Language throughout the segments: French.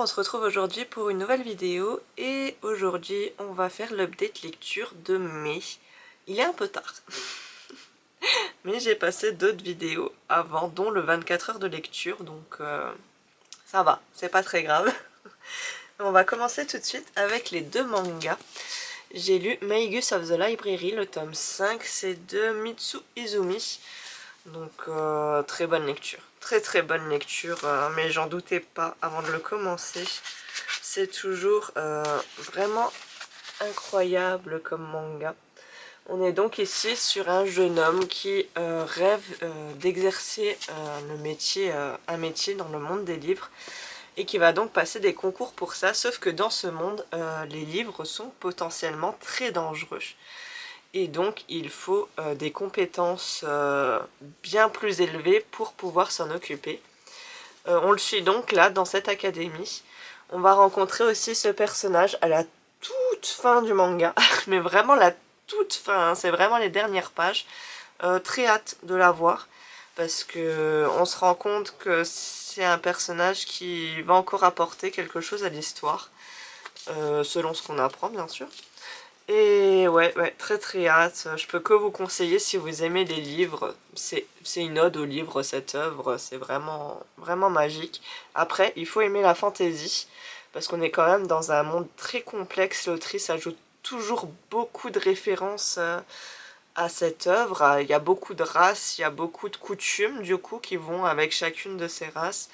on se retrouve aujourd'hui pour une nouvelle vidéo et aujourd'hui on va faire l'update lecture de mai. Il est un peu tard, mais j'ai passé d'autres vidéos avant, dont le 24 heures de lecture, donc ça va, c'est pas très grave. On va commencer tout de suite avec les deux mangas. J'ai lu Magus of the Library, le tome 5, c'est de Mitsu Izumi. Donc très bonne lecture, très bonne lecture, mais j'en doutais pas avant de le commencer. C'est toujours vraiment incroyable comme manga. On est donc ici sur un jeune homme qui rêve d'exercer un métier dans le monde des livres et qui va donc passer des concours pour ça, sauf que dans ce monde, les livres sont potentiellement très dangereux. Et donc il faut des compétences bien plus élevées pour pouvoir s'en occuper. On le suit donc là dans cette académie. On va rencontrer aussi ce personnage à la toute fin du manga, mais vraiment la toute fin, hein, c'est vraiment les dernières pages. Très hâte de la voir parce que on se rend compte que c'est un personnage qui va encore apporter quelque chose à l'histoire, selon ce qu'on apprend bien sûr. Et ouais, très hâte. Je peux que vous conseiller si vous aimez les livres. C'est une ode aux livres cette œuvre, c'est vraiment magique. Après, il faut aimer la fantaisie, parce qu'on est quand même dans un monde très complexe. L'autrice ajoute toujours beaucoup de références à cette œuvre. Il y a beaucoup de races, il y a beaucoup de coutumes du coup qui vont avec chacune de ces races.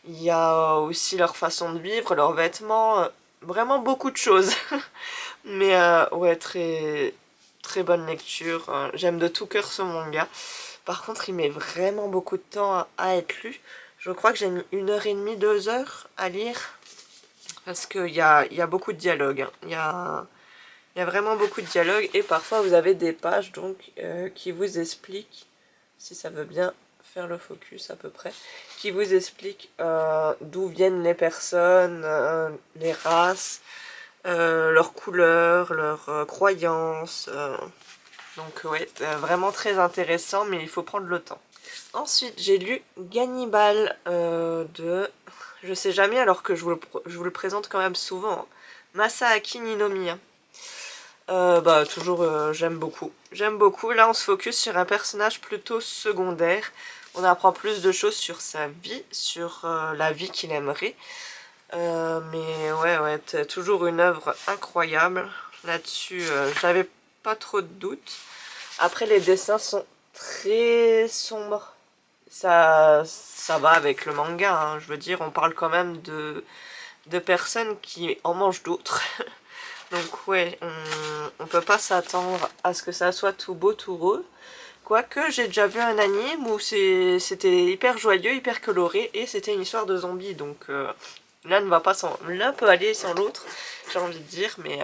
Il y a aussi leur façon de vivre, leurs vêtements, vraiment beaucoup de choses. Mais ouais, très bonne lecture. J'aime de tout cœur ce manga. Par contre, il met vraiment beaucoup de temps à être lu. Je crois que j'ai mis 1h30, 2 heures à lire. Parce qu'il y a beaucoup de dialogues, hein. Il y a vraiment beaucoup de dialogues. Et parfois, vous avez des pages donc, qui vous expliquent, si ça veut bien faire le focus à peu près, qui vous expliquent d'où viennent les personnes, les races, leurs couleurs, leurs croyances. Donc ouais, vraiment très intéressant, mais il faut prendre le temps. Ensuite, j'ai lu Gannibal de... Je sais jamais alors que je vous le présente quand même souvent, hein. Masaaki Ninomiya. Bah toujours j'aime beaucoup. J'aime beaucoup. Là on se focus sur un personnage plutôt secondaire. On apprend plus de choses sur sa vie, sur la vie qu'il aimerait. Mais ouais, toujours une œuvre incroyable. Là-dessus, j'avais pas trop de doutes. Après, les dessins sont très sombres. Ça va avec le manga, hein. Je veux dire, on parle quand même de personnes qui en mangent d'autres. Donc ouais, on peut pas s'attendre à ce que ça soit tout beau, tout rose. Quoique, j'ai déjà vu un anime où c'était hyper joyeux, hyper coloré, et c'était une histoire de zombies, donc l'un ne va pas sans... L'un peut aller sans l'autre, j'ai envie de dire, mais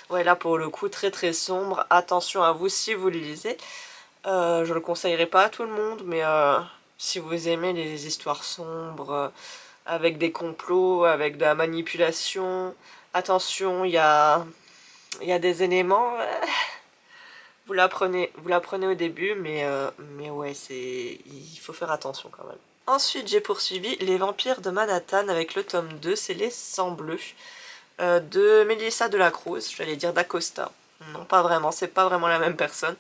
ouais, là pour le coup, très sombre. Attention à vous si vous le lisez. Je le conseillerais pas à tout le monde, mais si vous aimez les histoires sombres, avec des complots, avec de la manipulation, attention, il y a des éléments... Vous l'apprenez au début, mais ouais, il faut faire attention quand même. Ensuite, j'ai poursuivi Les Vampires de Manhattan avec le tome 2, c'est Les Sangs Bleus, de Melissa Delacruz, j'allais dire d'Acosta. Non, pas vraiment, c'est pas vraiment la même personne.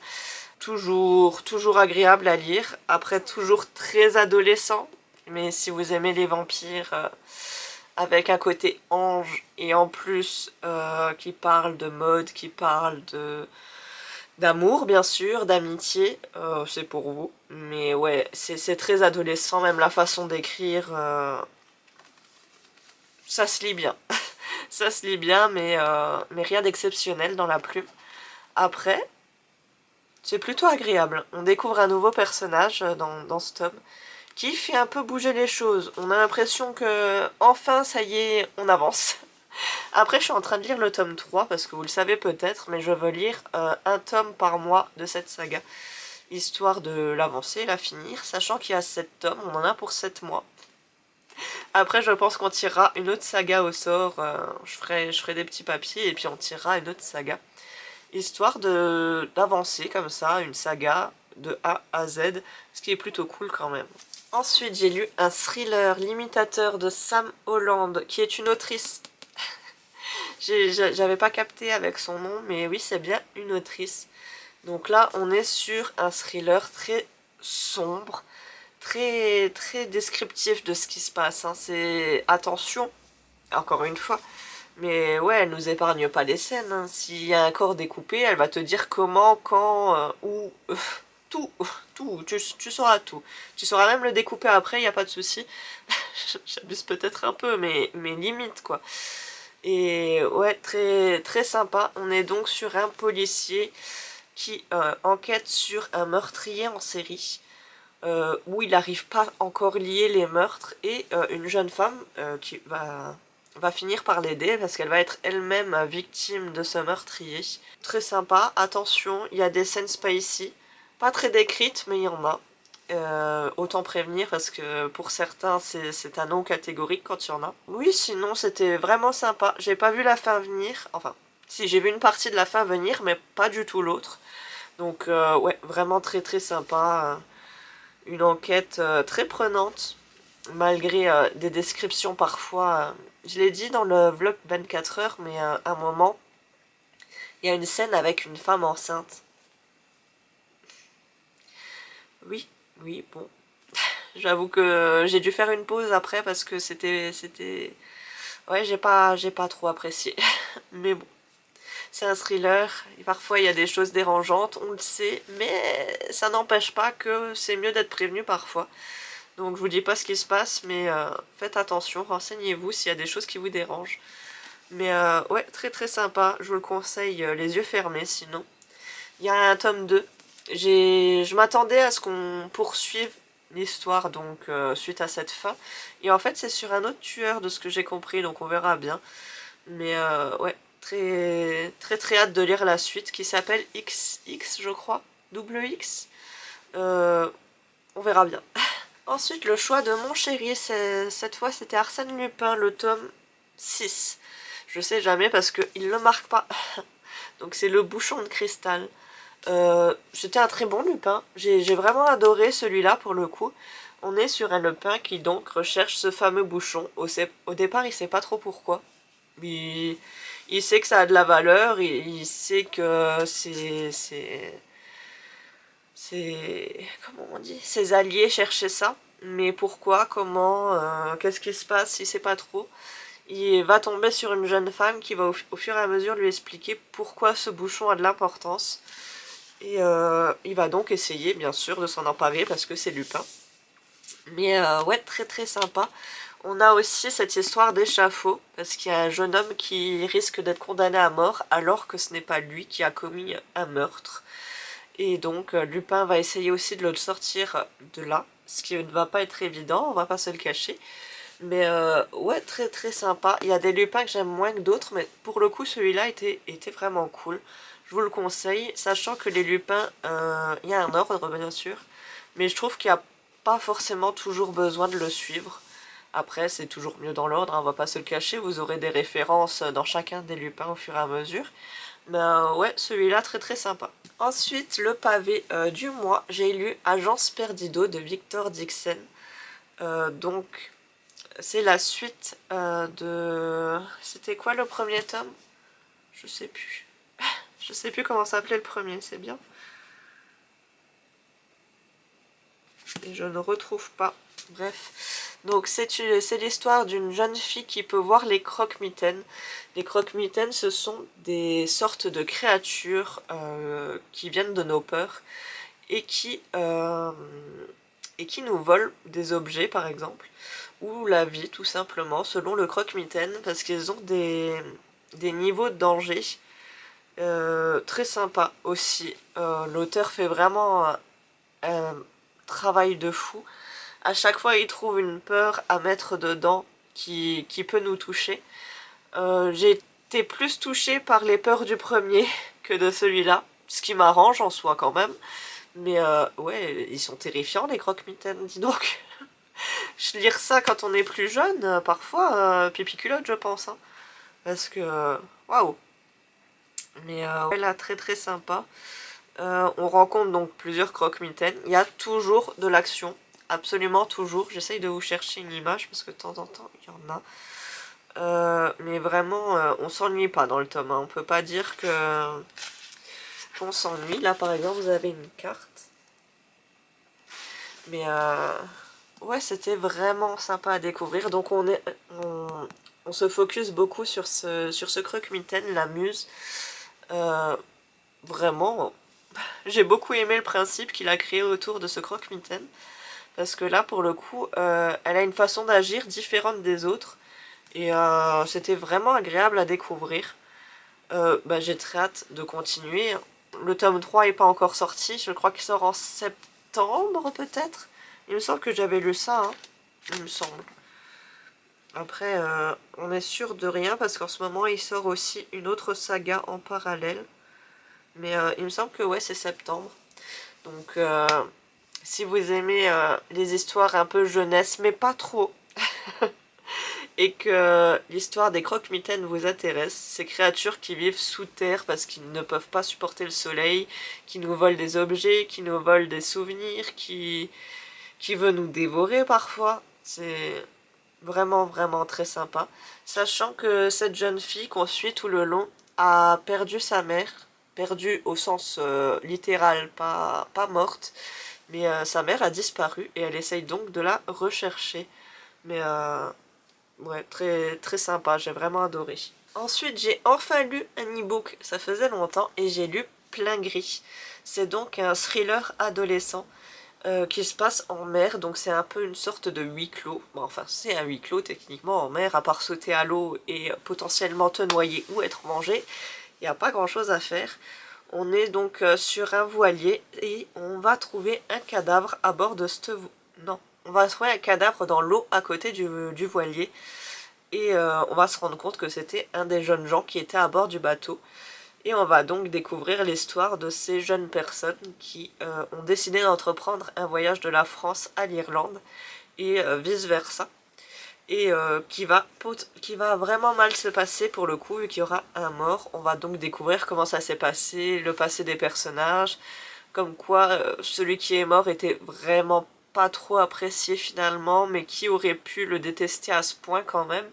Toujours agréable à lire, après toujours très adolescent, mais si vous aimez les vampires... avec un côté ange, et en plus qui parle de mode, qui parle d'amour bien sûr, d'amitié, c'est pour vous. Mais ouais, c'est très adolescent, même la façon d'écrire, ça se lit bien. Ça se lit bien, mais rien d'exceptionnel dans la plume. Après, c'est plutôt agréable. On découvre un nouveau personnage dans ce tome, qui fait un peu bouger les choses. On a l'impression que, enfin, ça y est, on avance. Après, je suis en train de lire le tome 3, parce que vous le savez peut-être, mais je veux lire un tome par mois de cette saga, histoire de l'avancer, la finir, sachant qu'il y a 7 tomes, on en a pour 7 mois. Après, je pense qu'on tirera une autre saga au sort, je ferai des petits papiers, et puis on tirera une autre saga, histoire d'avancer comme ça, une saga de A à Z, ce qui est plutôt cool quand même. Ensuite, j'ai lu un thriller l'imitateur de Sam Holland, qui est une autrice. J'avais pas capté avec son nom, mais oui, c'est bien une autrice. Donc là, on est sur un thriller très sombre, très descriptif de ce qui se passe. Hein. C'est attention, encore une fois. Mais ouais, elle nous épargne pas les scènes. Hein. S'il y a un corps découpé, elle va te dire comment, quand, où, tout, tout, tu sauras tout. Tu sauras même le découper après, il n'y a pas de souci. J'abuse peut-être un peu, mais limite quoi. Et ouais, très sympa. On est donc sur un policier qui enquête sur un meurtrier en série. Où il n'arrive pas encore lier les meurtres et une jeune femme qui va finir par l'aider parce qu'elle va être elle-même victime de ce meurtrier. Très sympa, attention, il y a des scènes spicy, pas très décrites mais il y en a. Autant prévenir parce que pour certains c'est un non catégorique quand il y en a. Oui, sinon c'était vraiment sympa, j'ai pas vu la fin venir, enfin si j'ai vu une partie de la fin venir mais pas du tout l'autre. Donc ouais, vraiment très sympa. Une enquête très prenante, malgré des descriptions parfois... je l'ai dit dans le vlog 24 heures, mais à un moment, il y a une scène avec une femme enceinte. Oui, oui, bon. J'avoue que j'ai dû faire une pause après parce que c'était... Ouais, j'ai pas trop apprécié. Mais bon. C'est un thriller, et parfois il y a des choses dérangeantes, on le sait, mais ça n'empêche pas que c'est mieux d'être prévenu parfois. Donc je vous dis pas ce qui se passe, mais faites attention, renseignez-vous s'il y a des choses qui vous dérangent. Mais ouais, très sympa, je vous le conseille les yeux fermés sinon. Il y a un tome 2. Je m'attendais à ce qu'on poursuive l'histoire donc suite à cette fin. Et en fait c'est sur un autre tueur de ce que j'ai compris, donc on verra bien. Mais ouais, très hâte de lire la suite qui s'appelle XX je crois, double X. On verra bien. Ensuite le choix de mon chéri, cette fois c'était Arsène Lupin, le tome 6. Je sais jamais parce qu'il ne le marque pas. Donc c'est le bouchon de cristal. C'était un très bon Lupin, j'ai vraiment adoré celui-là pour le coup. On est sur un Lupin qui donc recherche ce fameux bouchon. Au départ il sait pas trop pourquoi. Il sait que ça a de la valeur, il sait que comment on dit, ses alliés cherchaient ça, mais pourquoi, comment, qu'est-ce qui se passe, il sait pas trop. Il va tomber sur une jeune femme qui va au fur et à mesure lui expliquer pourquoi ce bouchon a de l'importance. Et il va donc essayer bien sûr de s'en emparer parce que c'est Lupin. Mais ouais, très sympa. On a aussi cette histoire d'échafaud, parce qu'il y a un jeune homme qui risque d'être condamné à mort alors que ce n'est pas lui qui a commis un meurtre. Et donc Lupin va essayer aussi de le sortir de là, ce qui ne va pas être évident, on va pas se le cacher. Mais ouais, très sympa. Il y a des Lupins que j'aime moins que d'autres, mais pour le coup celui-là était vraiment cool. Je vous le conseille, sachant que les Lupins, il y a un ordre bien sûr, mais je trouve qu'il n'y a pas forcément toujours besoin de le suivre. Après, c'est toujours mieux dans l'ordre, hein, on va pas se le cacher, vous aurez des références dans chacun des Lupins au fur et à mesure. Mais ouais, celui-là très sympa. Ensuite, le pavé du mois, j'ai lu Agence Perdido de Victor Dixon. Donc, c'est la suite de... C'était quoi le premier tome? Je sais plus. Je sais plus comment s'appelait le premier, c'est bien. Et je ne retrouve pas. Bref. Donc c'est l'histoire d'une jeune fille qui peut voir les croque-mitaines. Les croque-mitaines, ce sont des sortes de créatures qui viennent de nos peurs et qui nous volent des objets par exemple, ou la vie tout simplement, selon le croque-mitaine, parce qu'ils ont des niveaux de danger très sympas aussi. L'auteur fait vraiment un travail de fou. À chaque fois, il trouve une peur à mettre dedans qui peut nous toucher. J'ai été plus touchée par les peurs du premier que de celui-là, ce qui m'arrange en soi quand même. Mais ouais, ils sont terrifiants les croque-mitaines, dis donc. Lire ça quand on est plus jeune, parfois, pipi culotte je pense. Hein. Parce que, waouh. Mais ouais, là, très sympa. On rencontre donc plusieurs croque-mitaines. Il y a toujours de l'action. absolument toujours. J'essaye de vous chercher une image parce que de temps en temps il y en a. Mais vraiment, on s'ennuie pas dans le tome, hein. On peut pas dire que qu'on s'ennuie. Là par exemple, vous avez une carte. Mais ouais, c'était vraiment sympa à découvrir. Donc on se focus beaucoup sur ce croque-mitaine, la muse. Vraiment, j'ai beaucoup aimé le principe qu'il a créé autour de ce croque-mitaine. Parce que là, pour le coup, elle a une façon d'agir différente des autres. Et c'était vraiment agréable à découvrir. J'ai très hâte de continuer. Le tome 3 n'est pas encore sorti. Je crois qu'il sort en septembre, peut-être. Il me semble que j'avais lu ça, hein. Il me semble. Après, on est sûr de rien parce qu'en ce moment, il sort aussi une autre saga en parallèle. Mais il me semble que ouais, c'est septembre. Donc, si vous aimez les histoires un peu jeunesse, mais pas trop, et que l'histoire des croque-mitaines vous intéresse, ces créatures qui vivent sous terre parce qu'ils ne peuvent pas supporter le soleil, qui nous volent des objets, qui nous volent des souvenirs, qui veut nous dévorer parfois, c'est vraiment vraiment très sympa. Sachant que cette jeune fille qu'on suit tout le long a perdu sa mère, perdue au sens littéral, pas morte, mais sa mère a disparu et elle essaye donc de la rechercher. Mais ouais, très, très sympa, j'ai vraiment adoré. Ensuite, j'ai enfin lu un e-book, ça faisait longtemps, et j'ai lu Plein Gris. C'est donc un thriller adolescent qui se passe en mer, donc c'est un peu une sorte de huis clos. Bon, enfin, c'est un huis clos techniquement en mer, à part sauter à l'eau et potentiellement te noyer ou être mangé. Il n'y a pas grand chose à faire. On est donc sur un voilier et on va trouver un cadavre à bord de ce... Non, on va trouver un cadavre dans l'eau à côté du voilier. Et on va se rendre compte que c'était un des jeunes gens qui était à bord du bateau. Et on va donc découvrir l'histoire de ces jeunes personnes qui ont décidé d'entreprendre un voyage de la France à l'Irlande et vice-versa. Et qui va vraiment mal se passer pour le coup, vu qu'il y aura un mort. On va donc découvrir comment ça s'est passé, le passé des personnages, comme quoi celui qui est mort était vraiment pas trop apprécié finalement, mais qui aurait pu le détester à ce point quand même.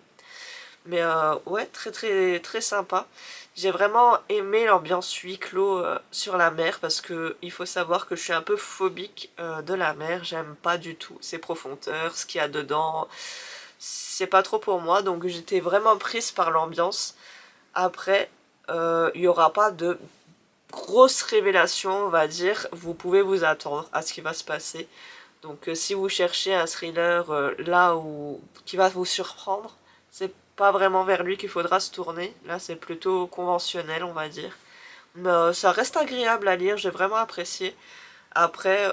Mais ouais, très très très sympa. J'ai vraiment aimé l'ambiance huis clos sur la mer parce que il faut savoir que je suis un peu phobique de la mer. J'aime pas du tout ses profondeurs, ce qu'il y a dedans. C'est pas trop pour moi, donc j'étais vraiment prise par l'ambiance. Après, il n'y aura pas de grosses révélations, on va dire. Vous pouvez vous attendre à ce qui va se passer. Donc si vous cherchez un thriller là où qui va vous surprendre, c'est pas vraiment vers lui qu'il faudra se tourner. Là, c'est plutôt conventionnel, on va dire. Mais ça reste agréable à lire, j'ai vraiment apprécié. Après,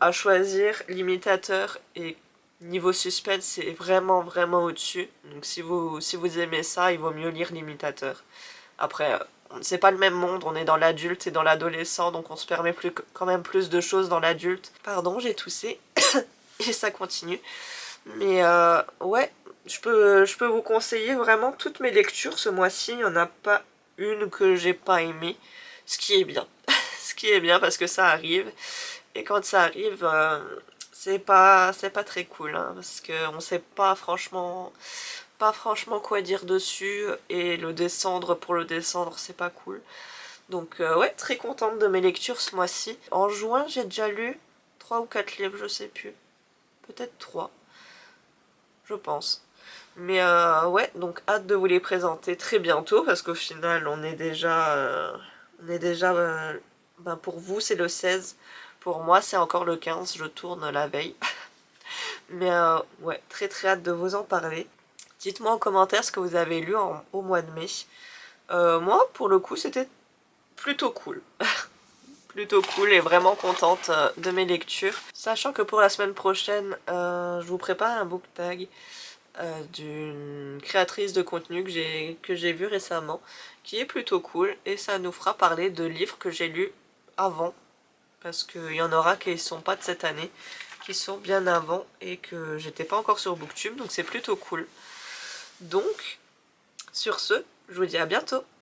à choisir, l'imitateur et niveau suspense, c'est vraiment vraiment au-dessus. Donc si vous aimez ça, il vaut mieux lire l'imitateur. Après, c'est pas le même monde, on est dans l'adulte et dans l'adolescent, donc on se permet quand même plus de choses dans l'adulte. Pardon, j'ai toussé, et ça continue. Mais ouais, je peux vous conseiller vraiment toutes mes lectures ce mois-ci. Il n'y en a pas une que j'ai pas aimée, ce qui est bien. Ce qui est bien parce que ça arrive. Et quand ça arrive, c'est pas très cool, hein, parce qu'on sait pas franchement quoi dire dessus. Et le descendre pour le descendre, c'est pas cool. Donc ouais, très contente de mes lectures ce mois-ci. En juin, j'ai déjà lu 3 ou 4 livres, je sais plus. Peut-être 3. Je pense. Mais ouais, donc hâte de vous les présenter très bientôt, parce qu'au final, on est déjà... pour vous, c'est le 16. Pour moi, c'est encore le 15. Je tourne la veille. Mais ouais, très très hâte de vous en parler. Dites-moi en commentaire ce que vous avez lu au mois de mai. Moi, pour le coup, c'était plutôt cool. Plutôt cool et vraiment contente de mes lectures. Sachant que pour la semaine prochaine, je vous prépare un book tag d'une créatrice de contenu que j'ai vu récemment, qui est plutôt cool, et ça nous fera parler de livres que j'ai lus avant, parce qu'il y en aura qui ne sont pas de cette année, qui sont bien avant, et que j'étais pas encore sur Booktube, donc c'est plutôt cool. Donc, sur ce, je vous dis à bientôt.